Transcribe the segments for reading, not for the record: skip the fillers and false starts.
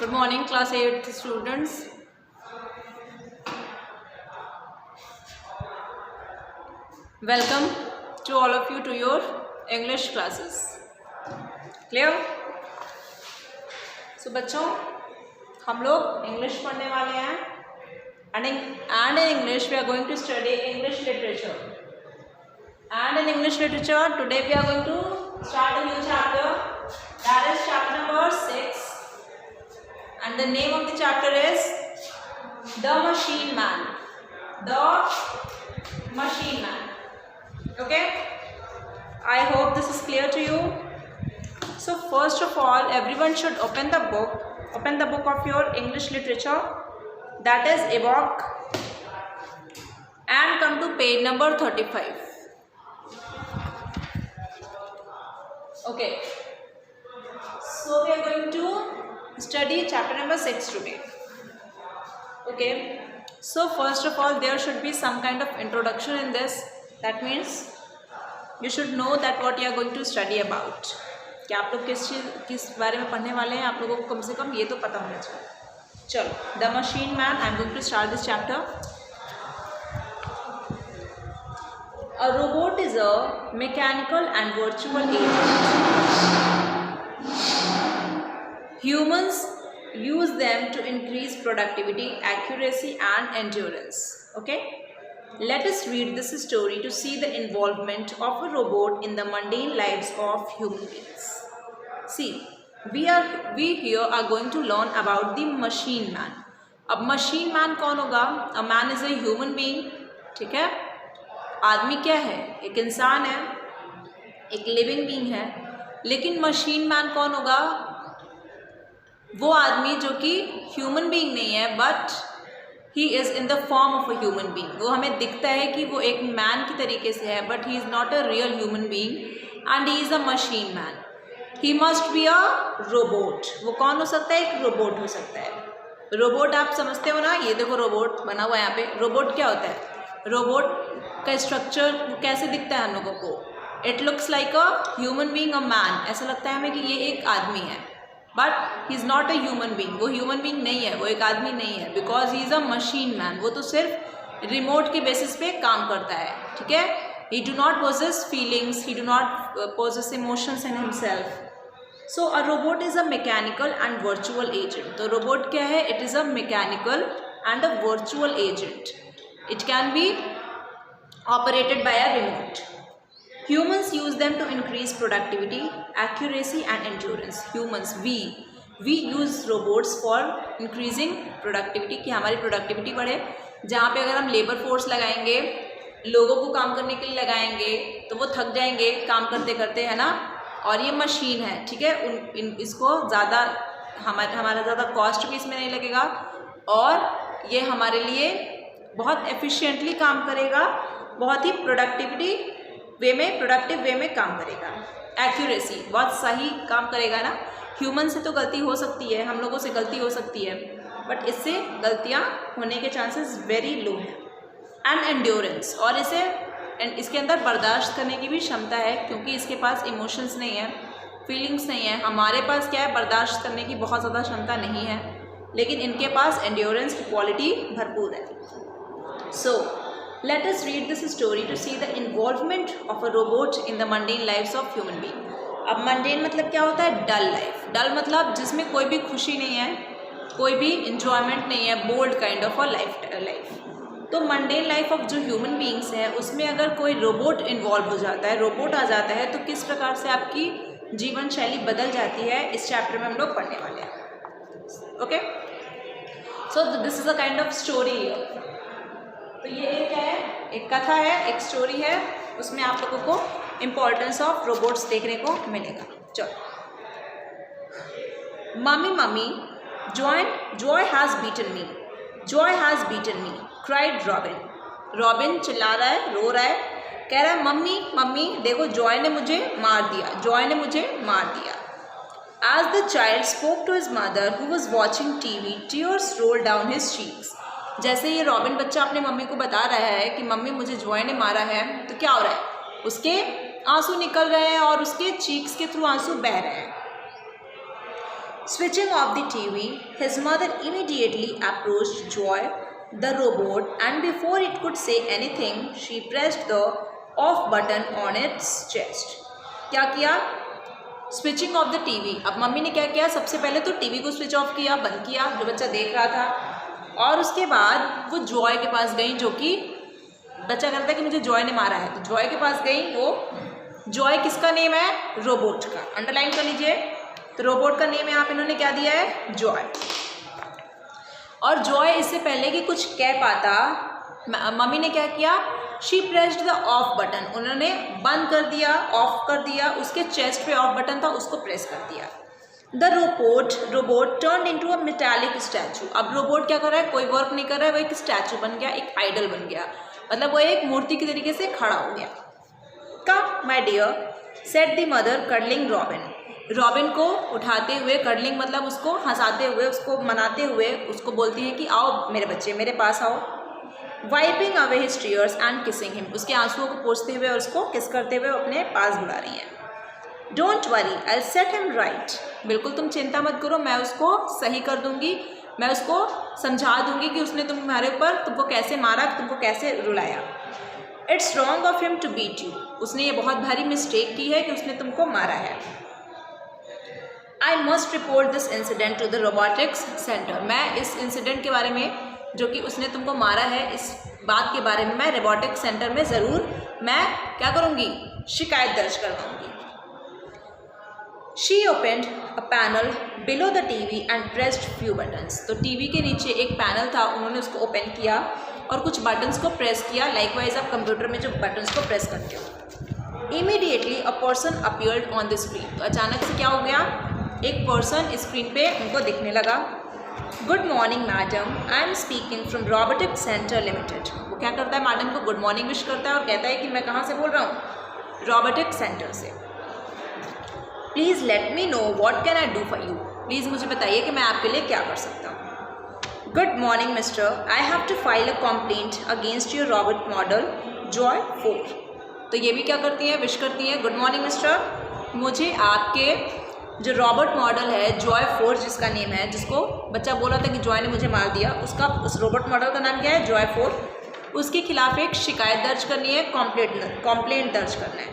Good morning, class 8 students. Welcome to all of you to your English classes. Clear? So बच्चों हम लोग English पढ़ने वाले हैं and in English we are going to study English literature. And in English literature today we are going to start a new chapter, that is chapter number 6. And the name of the chapter is The Machine Man. The Machine Man. Okay? I hope this is clear to you. So first of all, everyone should open the book of your English literature, that is Evoque, and come to page number 35. Okay. So we are going to study chapter number 6 today. Okay, so first of all there should be some kind of introduction in this. That means you should know that what you are going to study about. कि आप लोग किस बारे में पढ़ने वाले हैं, आप लोगों को कम से कम ये तो पता होना चाहिए. चलो, the machine man. I am going to start this chapter. A robot is a mechanical and virtual agent. Humans use them to increase productivity, accuracy and endurance. Okay? Let us read this story to see the involvement of a robot in the mundane lives of human beings. See, we here are going to learn about the machine man. अब machine man कौन होगा? A man is a human being. ठीक है? आदमी क्या है? एक इंसान है, एक लिविंग बीइंग है. लेकिन मशीन मैन कौन होगा? वो आदमी जो कि ह्यूमन बीइंग नहीं है, but he is in the form of a human being. वो हमें दिखता है कि वो एक मैन की तरीके से है, but he is not a real human being and he is a machine man. He must be a robot. वो कौन हो सकता है? एक रोबोट हो सकता है. रोबोट आप समझते हो ना, ये देखो रोबोट बना हुआ है यहाँ पे. रोबोट क्या होता है? रोबोट का स्ट्रक्चर कैसे दिखता है हम लोगों को? It looks like a human being, a man. ऐसा लगता है हमें कि ये एक आदमी है, but he is not a human being. वो ह्यूमन बीइंग नहीं है, वो एक आदमी नहीं है, because he is a machine man. वो तो सिर्फ रिमोट के बेसिस पे काम करता है. ठीक है? ही do not possess feelings, he do not possess emotions in himself. So a robot is a mechanical and virtual agent. तो रोबोट क्या है? It is a mechanical and a virtual agent. It can be operated by a remote. Humans use them to increase productivity, accuracy and endurance. Humans, we use robots for increasing productivity, कि हमारी productivity बढ़े. जहाँ पे अगर हम labour force लगाएंगे, लोगों को काम करने के लिए लगाएंगे, तो वो थक जाएंगे काम करते करते, है ना. और ये मशीन है, ठीक है. इसको ज़्यादा हमारा ज़्यादा कॉस्ट भी इसमें नहीं लगेगा, और ये हमारे लिए बहुत एफिशिएंटली काम करेगा, बहुत ही प्रोडक्टिव वे में काम करेगा. एक्यूरेसी, बहुत सही काम करेगा ना. ह्यूमन से तो गलती हो सकती है, हम लोगों से गलती हो सकती है, बट इससे गलतियां होने के चांसेस वेरी लो हैं. एंड एंड्योरेंस, और इसके अंदर बर्दाश्त करने की भी क्षमता है, क्योंकि इसके पास इमोशंस नहीं है, फीलिंग्स नहीं है. हमारे पास क्या है? बर्दाश्त करने की बहुत ज़्यादा क्षमता नहीं है, लेकिन इनके पास एंड्योरेंस की क्वालिटी भरपूर है. So, let us read this story to see the involvement of a robot in the mundane lives of human being. अब mundane मतलब क्या होता है? डल लाइफ. डल मतलब जिसमें कोई भी खुशी नहीं है, कोई भी enjoyment नहीं है, bold kind of a life. तो mundane लाइफ ऑफ जो ह्यूमन बींग्स है, उसमें अगर कोई रोबोट इन्वॉल्व हो जाता है, रोबोट आ जाता है, तो किस प्रकार से आपकी जीवन शैली बदल जाती है, इस चैप्टर में हम लोग पढ़ने वाले हैं. Okay, so this is a kind of story. तो ये एक है, एक कथा है, एक स्टोरी है, उसमें आप लोगों को इम्पोर्टेंस ऑफ रोबोट्स देखने को मिलेगा. चलो. Mummy Joy has beaten me cried robin. Robin चिल्ला रहा है, रो रहा है, कह रहा है मम्मी देखो, जॉय ने मुझे मार दिया. As the child spoke to his mother who was watching TV, tears rolled down his cheeks. जैसे ये रॉबिन बच्चा अपने मम्मी को बता रहा है कि मम्मी मुझे जॉय ने मारा है, तो क्या हो रहा है? उसके आंसू निकल रहे हैं और उसके चीक्स के थ्रू आंसू बह रहे हैं. Switching off the TV, his mother immediately approached Joy, the robot, and before it could say anything, she pressed the off button on its chest. क्या किया? Switching off the TV. अब mummy ने क्या किया? सबसे पहले तो टीवी को स्विच ऑफ किया, बंद किया, जो बच्चा देख रहा था, और उसके बाद वो जॉय के पास गई, जो कि बच्चा कहता है कि मुझे जॉय ने मारा है, तो जॉय के पास गई। वो जॉय किसका नेम है? रोबोट का। अंडरलाइन कर लीजिए। तो रोबोट का नेम यहाँ पे इन्होंने क्या दिया है? जॉय। और जॉय इससे पहले कि कुछ कह पाता, मम्मी ने क्या किया? She pressed the off button. उन्होंने बंद कर दिया, ऑफ कर दिया, उसके चेस्ट पे ऑफ बटन था, उसको प्रेस कर दिया। The robot turn into a metallic statue. अब रोबोट क्या कर रहा है? कोई वर्क नहीं कर रहा है, वो एक स्टैचू बन गया, एक आइडल बन गया, मतलब वो एक मूर्ति के तरीके से खड़ा हो गया। Come my dear, said the mother curling Robin. Robin को उठाते हुए, कर्लिंग मतलब उसको हंसाते हुए, उसको मनाते हुए उसको बोलती हैं कि आओ मेरे बच्चे, मेरे पास आओ। Wiping away his tears and kissing him. उसके आंसुओं को पोंछते हुए और उसको किस करते हुए अपने पास बुला रही हैं। Don't worry, I set him right. बिल्कुल तुम चिंता मत करो, मैं उसको सही कर दूंगी, मैं उसको समझा दूंगी कि उसने तुम्हारे ऊपर तुमको कैसे मारा, तुमको कैसे रुलाया। It's wrong of him to beat you. उसने ये बहुत भारी मिस्टेक की है कि उसने तुमको मारा है। I must report this incident to the robotics centre. मैं इस इंसिडेंट के बारे में, जो कि उसने तुमको मारा है, इस बात के बारे में मैं रोबोटिक्स सेंटर में ज़रूर मैं क्या करूँगी? शिकायत दर्ज करवाऊँगी। She opened a panel below the TV and pressed few buttons. तो टीवी के नीचे एक पैनल था, उन्होंने उसको ओपन किया और कुछ बटन्स को प्रेस किया। लाइकवाइज आप कंप्यूटर में जो बटन्स को प्रेस करते हो। Immediately a person appeared on the screen. तो अचानक से क्या हो गया? एक पर्सन स्क्रीन पे उनको दिखने लगा। Good morning madam, I am speaking from robotics centre limited. वो क्या करता है? मैडम को गुड मॉर्निंग विश करता है और कहता है कि मैं कहाँ से बोल रहा हूँ? रोबोटिक्स सेंटर से। Please let me know what can I do for you. Please मुझे बताइए कि मैं आपके लिए क्या कर सकता हूँ। Good morning mister, I have to file a complaint against your robot model Joy 4। तो ये भी क्या करती हैं? विश करती हैं। गुड मॉर्निंग मिस्टर, मुझे आपके जो रोबोट मॉडल है जॉय 4, जिसका नेम है, जिसको बच्चा बोला था कि जॉय ने मुझे मार दिया, उसका उस रोबोट मॉडल का नाम क्या है? जॉय 4। उसके खिलाफ एक शिकायत दर्ज करनी है, कंप्लेंट दर्ज करना है।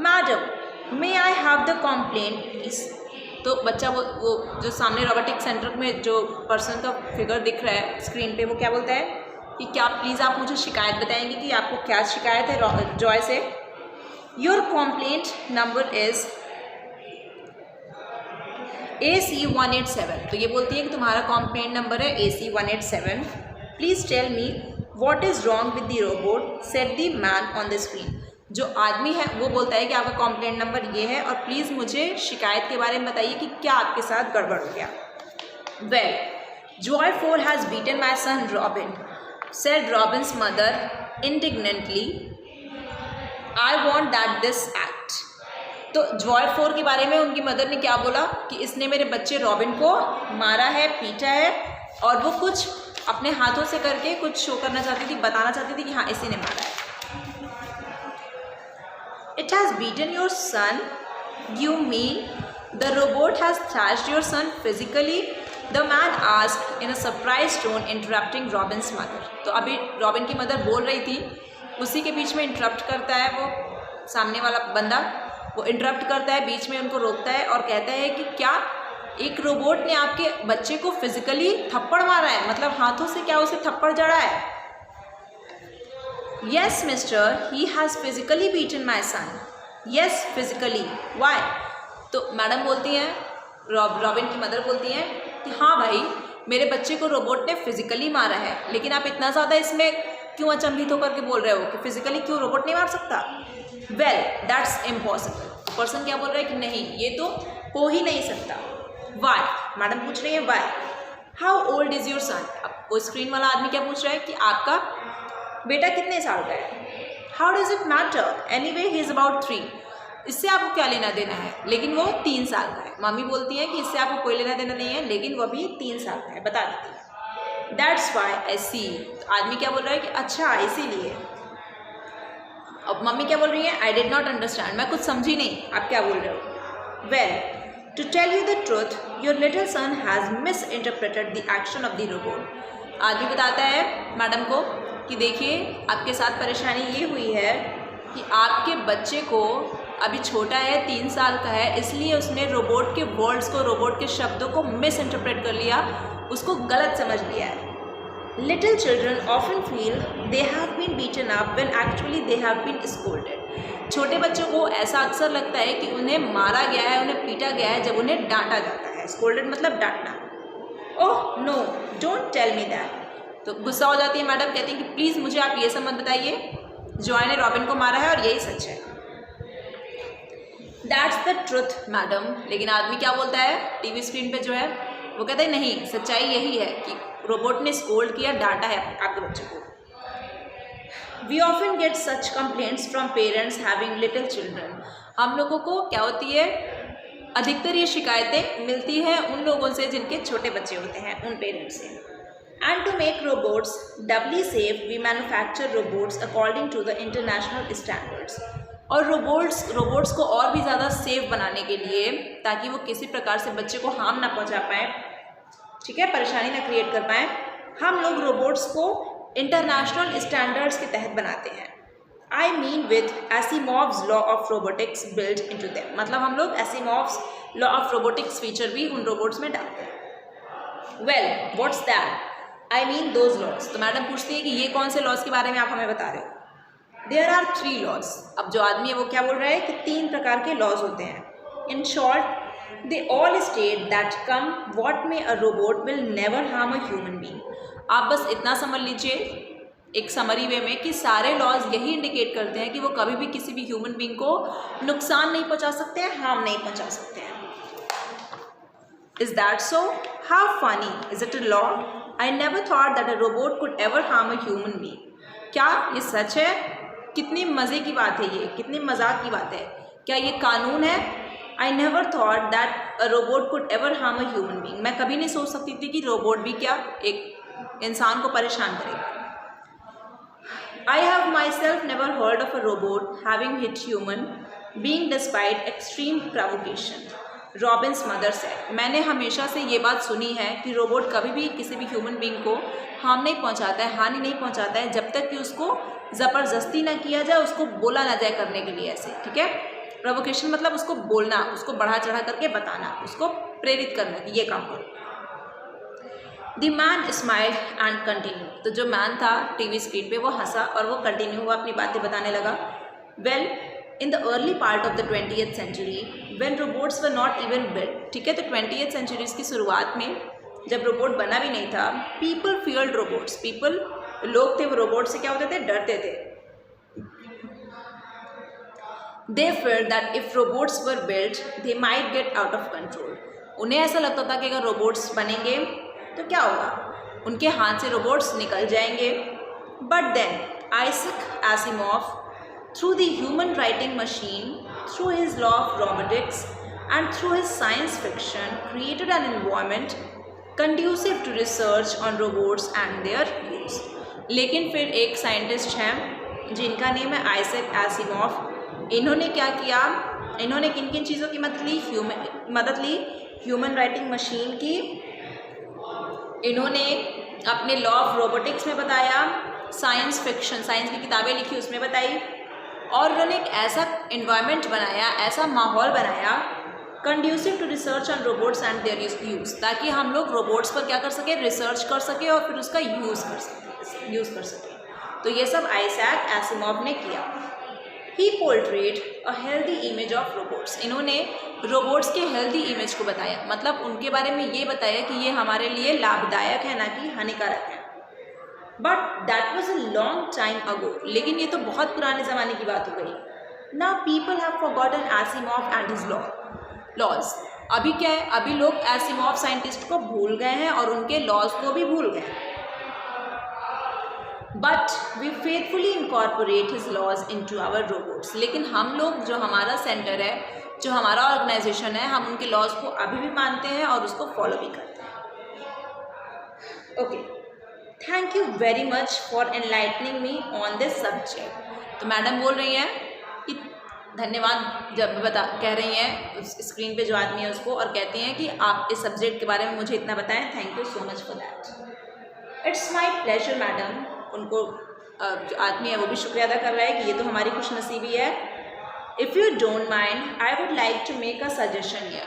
Madam, may I have the complaint please. तो बच्चा वो जो सामने रोबोटिक सेंटर में जो पर्सन का फिगर दिख रहा है स्क्रीन पे, वो क्या बोलता है कि क्या प्लीज़ आप मुझे शिकायत बताएंगे कि आपको क्या शिकायत है जॉय से। Your complaint number is AC187। तो ये बोलती है कि तुम्हारा कंप्लेंट नंबर है AC187। Please tell me what is wrong with the robot, said the man on the screen. जो आदमी है वो बोलता है कि आपका कंप्लेंट नंबर ये है और प्लीज़ मुझे शिकायत के बारे में बताइए कि क्या आपके साथ गड़बड़ हो गया। Well, Joy 4 has beaten my son Robin, said Robin's mother indignantly. I want that this act. तो जॉय 4 के बारे में उनकी मदर ने क्या बोला कि इसने मेरे बच्चे रॉबिन को मारा है, पीटा है, और वो कुछ अपने हाथों से करके कुछ शो करना चाहती थी, बताना चाहती थी कि हाँ इसी ने मारा है। It has beaten your son, you mean the robot has thrashed your son physically, the man asked in a surprise tone, interrupting Robins mother. तो अभी रॉबिन की मदर बोल रही थी, उसी के बीच में इंटरप्ट करता है वो सामने वाला बंदा, वो इंटरप्ट करता है, बीच में उनको रोकता है और कहता है कि क्या एक रोबोट ने आपके बच्चे को फिजिकली थप्पड़ मारा है, मतलब हाथों से क्या उसे थप्पड़ जड़ा है। Yes mister, he has physically beaten my son. Yes physically, why. तो मैडम बोलती हैं, रॉबिन की मदर बोलती हैं कि हाँ भाई, मेरे बच्चे को रोबोट ने फिजिकली मारा है, लेकिन आप इतना ज़्यादा इसमें क्यों अचंभित होकर के बोल रहे हो कि फिजिकली क्यों रोबोट नहीं मार सकता। Well that's impossible. पर्सन क्या बोल रहा है कि नहीं, ये तो हो ही नहीं सकता। वाई, मैडम पूछ रही है why. How old is your son. अब वो स्क्रीन वाला आदमी क्या पूछ रहा है कि आपका बेटा कितने साल का है। How does it matter, any way he is about 3। इससे आपको क्या लेना देना है, लेकिन वो 3 साल का है। मम्मी बोलती है कि इससे आपको कोई लेना देना नहीं है, लेकिन वो भी 3 साल का है, बता देती है। दैट्स वाई आई सी। आदमी क्या बोल रहा है कि अच्छा इसीलिए। अब मम्मी क्या बोल रही है, आई डिड नॉट अंडरस्टैंड, मैं कुछ समझी नहीं, आप क्या बोल रहे हो। Well, To tell you the truth, your little son has misinterpreted the action of the robot. आदमी बताता है मैडम को कि देखिए आपके साथ परेशानी ये हुई है कि आपके बच्चे को अभी छोटा है 3 साल का है, इसलिए उसने रोबोट के वर्ड्स को, रोबोट के शब्दों को मिस इंटरप्रेट कर लिया, उसको गलत समझ लिया है. Little children often feel they have been beaten up when actually they have been scolded. छोटे बच्चों को ऐसा अक्सर लगता है कि उन्हें मारा गया है, उन्हें पीटा गया है, जब उन्हें डांटा जाता है. स्कोल्डेड मतलब डांटना. Oh no, don't tell me that. तो गुस्सा हो जाती है मैडम, कहती हैं कि प्लीज़ मुझे आप ये सब मत बताइए, जॉय ने रॉबिन को मारा है और यही सच है. That's the truth madam. लेकिन आदमी क्या बोलता है टीवी स्क्रीन पे जो है, वो कहता है नहीं, सच्चाई यही है कि रोबोट ने स्कोल्ड किया, डांटा है आपके बच्चे को. We often get such complaints from parents having little children. हम लोगों को क्या होती है, अधिकतर ये शिकायतें मिलती हैं उन लोगों से जिनके छोटे बच्चे होते हैं, उन पेरेंट्स से. And to make robots doubly safe, we manufacture robots according to the international standards. और रोबोट्स को और भी ज़्यादा सेफ बनाने के लिए, ताकि वो किसी प्रकार से बच्चे को हार्म ना पहुँचा पाएँ, ठीक है, परेशानी ना क्रिएट कर पाएँ, हम लोग रोबोट्स को इंटरनेशनल स्टैंडर्ड्स के तहत बनाते हैं. I mean with Asimov's law of robotics build into them. मतलब हम लोग Asimov's law of robotics feature भी उन रोबोट्स में डालते हैं. Well what's that, I mean those laws. तो मैडम पूछती है कि ये कौन से लॉज के बारे में आप हमें बता रहे हो. There are 3 laws. अब जो आदमी है वो क्या बोल रहा है कि 3 प्रकार के लॉज होते हैं. In short, they all state that come what may a robot will never harm a human being. आप बस इतना समझ लीजिए एक समरी वे में कि सारे लॉज यही इंडिकेट करते हैं कि वो कभी भी किसी भी ह्यूमन बीइंग को नुकसान नहीं पहुंचा सकते हैं, हार्म नहीं पहुंचा सकते हैं. Is that so? How funny. Is it a law? I never thought that a robot could ever harm a human being. क्या ये सच है? कितनी मज़े की बात है ये, कितनी मजाक की बात है. क्या ये कानून है? I never thought that a robot could ever harm a human being. मैं कभी नहीं सोच सकती थी कि रोबोट भी क्या एक इंसान को परेशान करेगा. I have myself never heard of a robot having hit human being despite extreme provocation. Robin's mother said. मैंने हमेशा से ये बात सुनी है कि रोबोट कभी भी किसी भी ह्यूमन बीइंग को हार्म नहीं पहुंचाता है, हानि नहीं पहुंचाता है, जब तक कि उसको ज़बरदस्ती ना किया जाए, उसको बोला ना जाए करने के लिए ऐसे, ठीक है. प्रोवोकेशन मतलब उसको बोलना, उसको बढ़ा चढ़ा करके बताना, उसको प्रेरित करना कि ये काम करो. The man smiled and continue. तो जो मैन था टीवी स्क्रीन पे वो हंसा और वो कंटिन्यू हुआ, अपनी बातें बताने लगा. Well in the early part of the 20th century when robots were not even built. ठीक है, तो 20th century की शुरुआत में जब रोबोट बना भी नहीं था, पीपल फियर्ड रोबोट्स. लोग थे वो रोबोट से क्या होते थे, डरते थे. They feared that if robots were built, they might get out of control. उन्हें ऐसा लगता था कि अगर रोबोट्स बनेंगे तो क्या होगा, उनके हाथ से रोबोट्स निकल जाएंगे. But then Isaac Asimov, through the human writing machine, through his law of robotics, and through his science fiction, created an environment conducive to research on robots and their use. लेकिन फिर एक scientist हैं जिनका name है Isaac Asimov. इन्होंने क्या किया, इन्होंने किन किन चीज़ों की मदद ली, ह्यूमन राइटिंग मशीन की, इन्होंने अपने लॉ ऑफ रोबोटिक्स में बताया, साइंस फिक्शन, साइंस की किताबें लिखी उसमें बताई, और उन्होंने एक ऐसा इन्वायरमेंट बनाया, ऐसा माहौल बनाया conducive to research on robots and their use, ताकि हम लोग रोबोट्स पर क्या कर सके, रिसर्च कर सके और फिर उसका यूज़ कर सके. तो ये सब आइजैक एसिमोव ने किया. He portrayed a healthy image of robots. इन्होंने रोबोट्स के हेल्दी इमेज को बताया, मतलब उनके बारे में ये बताया कि ये हमारे लिए लाभदायक है, ना कि हानिकारक है. But that was a long time ago. लेकिन ये तो बहुत पुराने ज़माने की बात हो गई. Now people have forgotten Asimov and his laws. अभी क्या है, अभी लोग एसिमोव साइंटिस्ट को भूल गए हैं और उनके लॉज को भी भूल गए हैं. But we faithfully incorporate his laws into our robots. लेकिन हम लोग, जो हमारा सेंटर है, जो हमारा ऑर्गेनाइजेशन है, हम उनके लॉज को अभी भी मानते हैं और उसको फॉलो भी करते हैं. Okay, thank you very much for enlightening me on this subject. तो मैडम बोल रही हैं कि धन्यवाद जब कह रही हैं उस स्क्रीन पे जो आदमी है उसको, और कहती हैं कि आप इस सब्जेक्ट के बारे में मुझे इतना बताएं, thank you so much for that. It's my pleasure madam. उनको जो आदमी है वो भी शुक्रिया अदा कर रहा है कि ये तो हमारी खुशनसीबी है। If you don't mind I would like to make a suggestion here.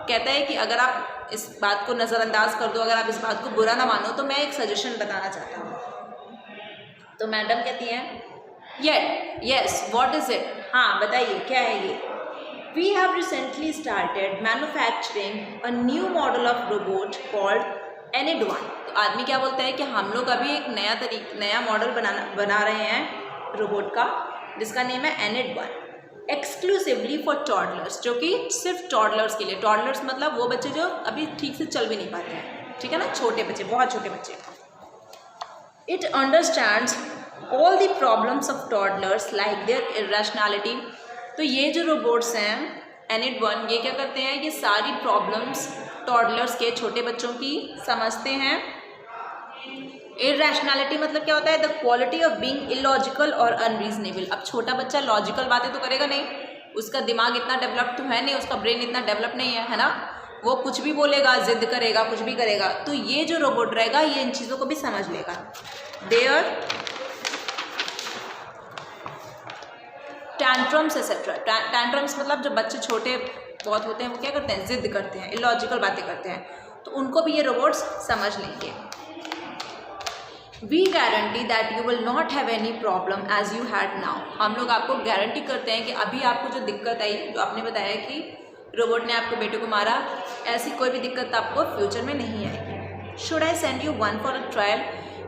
कहता है कि अगर आप इस बात को नज़रअंदाज कर दो, अगर आप इस बात को बुरा ना मानो, तो मैं एक सजेशन बताना चाहता हूँ। तो मैडम कहती हैं यस व्हाट इज़ इट, हाँ बताइए क्या है ये। We have recently started manufacturing a new model of robot called एनिड1। तो आदमी क्या बोलता है कि हम लोग अभी एक नया मॉडल बना रहे हैं रोबोट का, जिसका नेम है एनिड1, एक्सक्लूसिवली फॉर टॉडलर्स, जो कि सिर्फ टॉडलर्स के लिए। टॉडलर्स मतलब वो बच्चे जो अभी ठीक से चल भी नहीं पाते हैं, ठीक है ना, छोटे बच्चे, बहुत छोटे बच्चे। It understands all the problems of toddlers like their irrationality. तो ये जो रोबोट्स हैं एनिड1, ये क्या करते हैं, ये सारी प्रॉब्लम्स टॉडलर्स के, छोटे बच्चों की समझते हैं। इरेशनैलिटी मतलब क्या होता है, the quality of being illogical और अनरीजनेबल। अब छोटा बच्चा लॉजिकल बातें तो करेगा नहीं, उसका दिमाग इतना डेवलप तो है नहीं, उसका ब्रेन इतना डेवलप नहीं है ना, वो कुछ भी बोलेगा, जिद करेगा, कुछ भी करेगा। तो ये जो रोबोट रहेगा ये इन चीज़ों को भी समझ लेगा। There tantrums etcetera. टैंट्रम्स मतलब जो बच्चे छोटे बहुत होते हैं वो क्या करते हैं, जिद करते हैं, इलॉजिकल बातें करते हैं, तो उनको भी ये रोबोट्स समझ लेंगे। We guarantee that you will not have any problem as you had now. हम लोग आपको गारंटी करते हैं कि अभी आपको जो दिक्कत आई, जो आपने बताया कि रोबोट ने आपके बेटे को मारा, ऐसी कोई भी दिक्कत आपको फ्यूचर में नहीं आएगी। Should I send you one for a trial.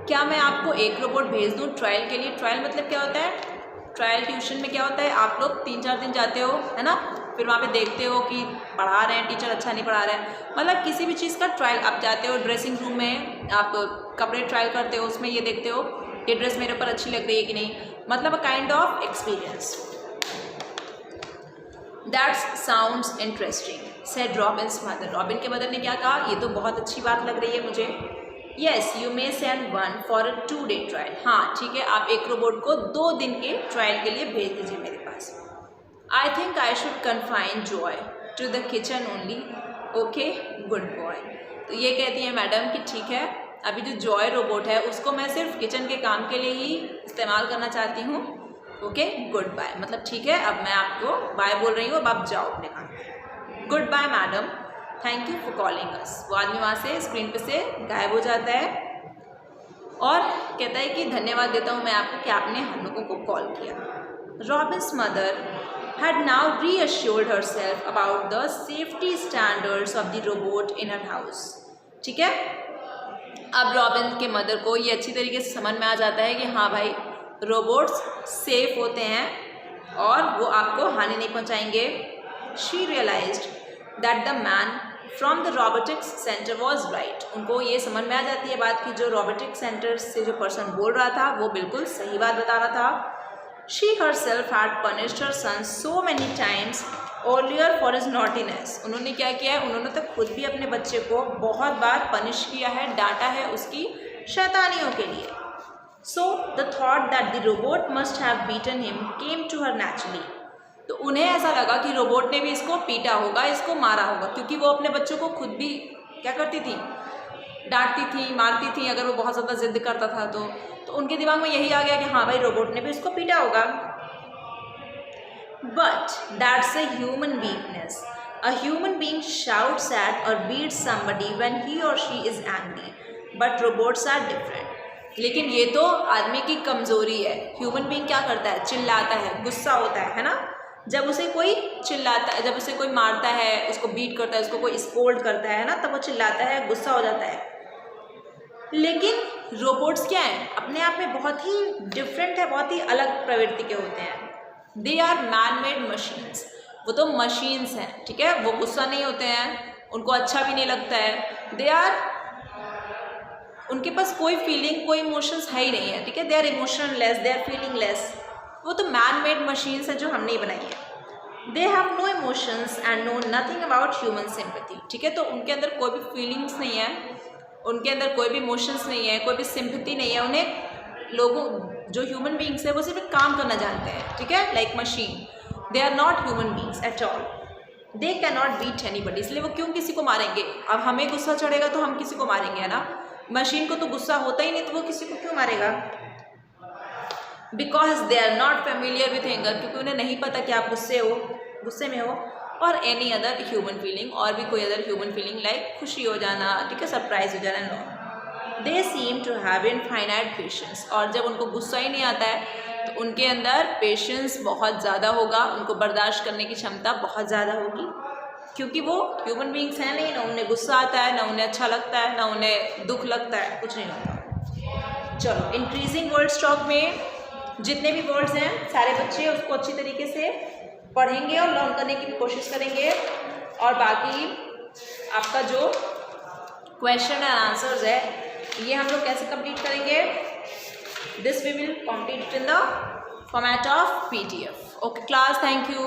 क्या मैं आपको एक रोबोट भेज दूँ ट्रायल के लिए। ट्रायल मतलब क्या होता है, ट्रायल ट्यूशन में क्या होता है, आप लोग 3-4 दिन जाते हो, है ना, फिर वहाँ पे देखते हो कि पढ़ा रहे हैं टीचर, अच्छा नहीं पढ़ा रहे हैं, मतलब किसी भी चीज़ का ट्रायल। आप जाते हो ड्रेसिंग रूम में, आप कपड़े ट्रायल करते हो, उसमें ये देखते हो ये ड्रेस मेरे ऊपर अच्छी लग रही है कि नहीं, मतलब a kind of experience. That's sounds interesting said Robin's mother. Robin के मदर ने क्या कहा, ये तो बहुत अच्छी बात लग रही है मुझे। Yes you may send one for a 2-day trial. हाँ ठीक है, आप एक रोबोट को 2 दिन के ट्रायल के लिए भेज दीजिए मेरे पास। I think I should confine Joy to the kitchen only. Okay good boy. तो ये कहती है मैडम कि ठीक है, अभी जो जॉय रोबोट है उसको मैं सिर्फ किचन के काम के लिए ही इस्तेमाल करना चाहती हूँ। ओके गुड बाय, मतलब ठीक है, अब मैं आपको बाय बोल रही हूँ, अब आप जाओ अपने काम। Good bye madam, thank you for calling us. वो आदमी वहाँ से स्क्रीन पे से गायब हो जाता है और कहता है कि धन्यवाद देता हूँ मैं आपको कि आपने हम लोगों को कॉल किया। Robins mother had now reassured herself about the safety standards of the robot in her house। ठीक है, अब रॉबिन के मदर को ये अच्छी तरीके से समझ में आ जाता है कि हाँ भाई रोबोट्स सेफ होते हैं और वो आपको हानि नहीं पहुंचाएंगे। She realized that the man from the robotics center was right। उनको ये समझ में आ जाती है बात कि जो रोबोटिक्स सेंटर से जो पर्सन बोल रहा था वो बिल्कुल सही बात बता रहा था। She herself had punished her son so many times earlier for his naughtiness। उन्होंने क्या किया है, उन्होंने तो खुद भी अपने बच्चे को बहुत बार पनिश किया है, डांटा है उसकी शैतानियों के लिए। So the thought that the robot must have beaten him came to her naturally। तो उन्हें ऐसा लगा कि रोबोट ने भी इसको पीटा होगा, इसको मारा होगा, क्योंकि वो अपने बच्चों को खुद भी क्या करती थी, डांटती थी, मारती थी अगर वो बहुत ज़्यादा जिद करता था तो उनके दिमाग में यही आ गया कि हाँ भाई रोबोट ने भी उसको पीटा होगा। But that's a human weakness. A human being shouts at or beats somebody when he or she is angry, but robots are different. लेकिन ये तो आदमी की कमज़ोरी है। ह्यूमन बीइंग क्या करता है, चिल्लाता है, गुस्सा होता है ना, जब उसे कोई चिल्लाता है, जब उसे कोई मारता है, उसको बीट करता है, उसको कोई स्कोल्ड करता है ना, तब वो चिल्लाता है, गुस्सा हो जाता है। लेकिन रोबोट्स क्या हैं, अपने आप में बहुत ही डिफरेंट है, बहुत ही अलग प्रवृत्ति के होते हैं। They are man made machines. वो तो मशीन्स हैं, ठीक है, वो गुस्सा नहीं होते हैं, उनको अच्छा भी नहीं लगता है। दे आर, उनके पास कोई फीलिंग, कोई इमोशंस है ही नहीं है, ठीक है, they are emotionless, they are feelingless. वो तो मैन मेड मशीन्स हैं जो हमने बनाई है। They have no emotions and no nothing about human sympathy. ठीक है, तो उनके अंदर कोई भी फीलिंग्स नहीं है, उनके अंदर कोई भी इमोशंस नहीं है, कोई भी सिंपैथी नहीं है। उन्हें लोगों जो ह्यूमन बीइंग्स है वो सिर्फ काम करना जानते हैं, ठीक है, like machine. They are not human beings at all, they can not beat anybody. इसलिए वो क्यों किसी को मारेंगे? अब हमें गुस्सा चढ़ेगा तो हम किसी को मारेंगे, है ना? मशीन को तो गुस्सा होता ही नहीं, तो वो किसी को क्यों मारेगा? Because they are not familiar with anger, क्योंकि उन्हें नहीं पता कि आप गुस्से में हो, और एनी अदर ह्यूमन फीलिंग, और भी कोई अदर ह्यूमन फीलिंग लाइक खुशी हो जाना, ठीक है, सरप्राइज हो जाना। No, they seem to have infinite patience, और जब उनको गुस्सा ही नहीं आता है तो उनके अंदर पेशेंस बहुत ज़्यादा होगा, उनको बर्दाश्त करने की क्षमता बहुत ज़्यादा होगी, क्योंकि वो ह्यूमन बींग्स हैं नहीं, ना उन्हें गुस्सा आता है, ना उन्हें अच्छा लगता है, ना उन्हें दुख लगता है, कुछ नहीं लगता। चलो, इंक्रीजिंग वर्ड स्टॉक में जितने भी वर्ड्स हैं सारे बच्चे उसको अच्छी तरीके से पढ़ेंगे और लर्न करने की भी कोशिश करेंगे, और बाकी आपका जो क्वेश्चन एंड आंसर्स है ये हम लोग कैसे कंप्लीट करेंगे? This we will complete in the format of PDF। Okay class, thank you.